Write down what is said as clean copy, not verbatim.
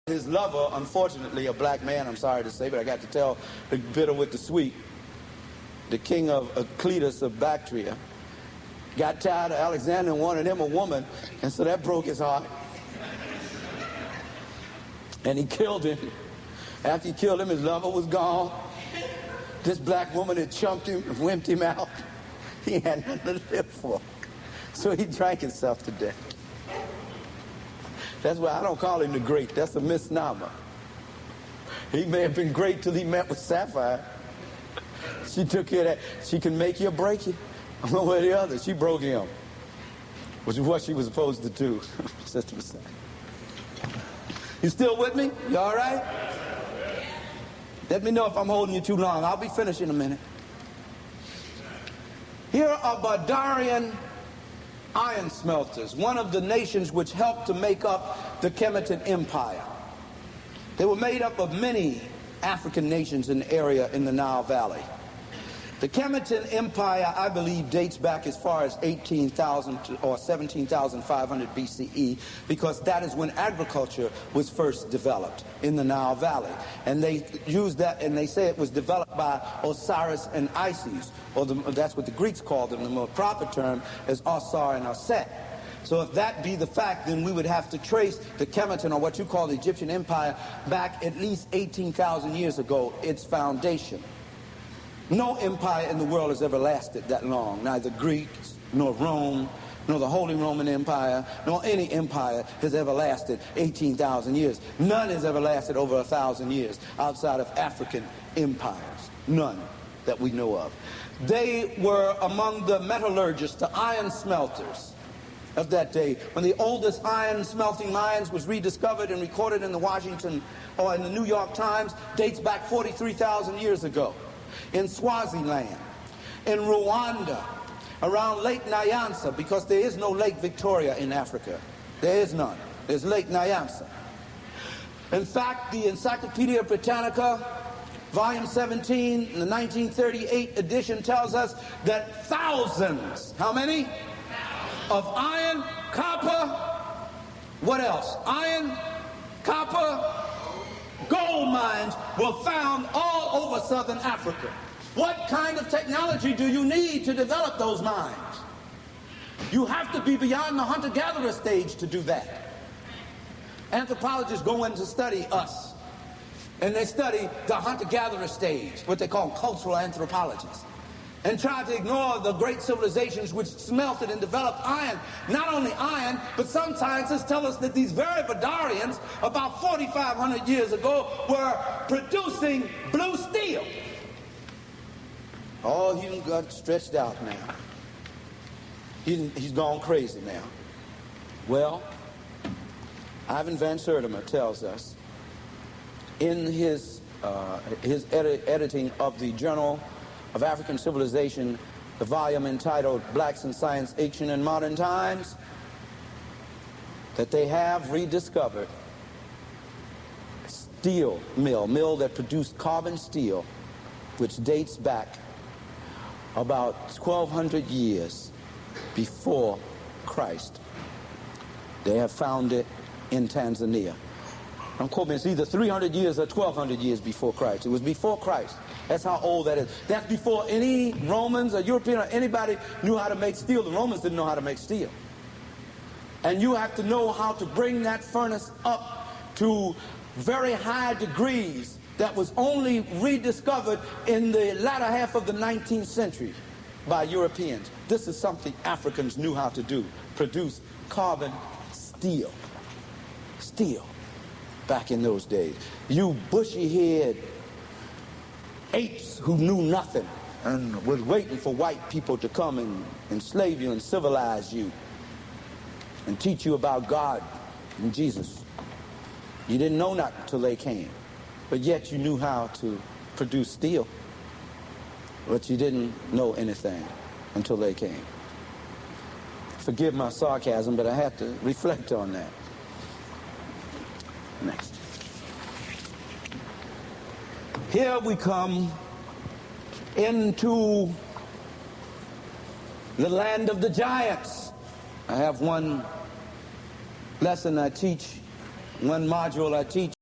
His lover, unfortunately, a black man, I'm sorry to say, but I got to tell the bitter with the sweet, the king of Cletus of Bactria, got tired of Alexander and wanted him a woman, and so that broke his heart. And he killed him. After he killed him, his lover was gone. This black woman had chumped him, wimped him out. He had nothing to live for. So he drank himself to death. That's why I don't call him the great. That's a misnomer. He may have been great till he met with Sapphire. She took care of that. She can make you or break you. One way or the other. She broke him, which is what she was supposed to do. Sister Messiah. You still with me? You all right? Let me know if I'm holding you too long. I'll be finished in a minute. Here are Bardarian iron smelters, one of the nations which helped to make up the Kemetan Empire. They were made up of many African nations in the area in the Nile Valley. The Kemetan Empire, I believe, dates back as far as 18,000 or 17,500 BCE, because that is when agriculture was first developed in the Nile Valley. And they use that, and they say it was developed by Osiris and Isis, or that's what the Greeks called them. The more proper term is Osar and Aset. So if that be the fact, then we would have to trace the Kemetan, or what you call the Egyptian Empire, back at least 18,000 years ago, its foundation. No empire in the world has ever lasted that long. Neither Greeks, nor Rome, nor the Holy Roman Empire, nor any empire has ever lasted 18,000 years. None has ever lasted over 1,000 years outside of African empires. None that we know of. They were among the metallurgists, the iron smelters of that day, when the oldest iron smelting mines was rediscovered and recorded in the Washington or in the New York Times, dates back 43,000 years ago. In Swaziland, in Rwanda, around Lake Nyanza, because there is no Lake Victoria in Africa. There is none. There's Lake Nyanza. In fact, the Encyclopedia Britannica, volume 17, the 1938 edition, tells us that thousands, how many? Of iron, copper, what else? Iron, copper, gold mines were found all over southern Africa. What kind of technology do you need to develop those mines? You have to be beyond the hunter-gatherer stage to do that. Anthropologists go in to study us, and they study the hunter-gatherer stage, what they call cultural anthropologists, and try to ignore the great civilizations which smelted and developed iron. Not only iron, but some scientists tell us that these very Bardarians, about 4,500 years ago, were producing blue steel. Oh, he got stretched out now. He's gone crazy now. Well, Ivan Van Sertima tells us in his editing of the Journal of African Civilization, the volume entitled Blacks in Science, Ancient and Modern Times, that they have rediscovered steel mill that produced carbon steel, which dates back about 1,200 years before Christ. They have found it in Tanzania. Don't quote me, it's either 300 years or 1,200 years before Christ. It was before Christ. That's how old that is. That's before any Romans or European or anybody knew how to make steel. The Romans didn't know how to make steel. And you have to know how to bring that furnace up to very high degrees that was only rediscovered in the latter half of the 19th century by Europeans. This is something Africans knew how to do, produce carbon steel. Steel, back in those days. You bushy-haired apes who knew nothing and was waiting for white people to come and enslave you and civilize you and teach you about God and Jesus. You didn't know that until they came, but yet you knew how to produce steel, but you didn't know anything until they came. Forgive my sarcasm, but I had to reflect on that. Next. Here we come into the land of the giants. I have one lesson I teach One module I teach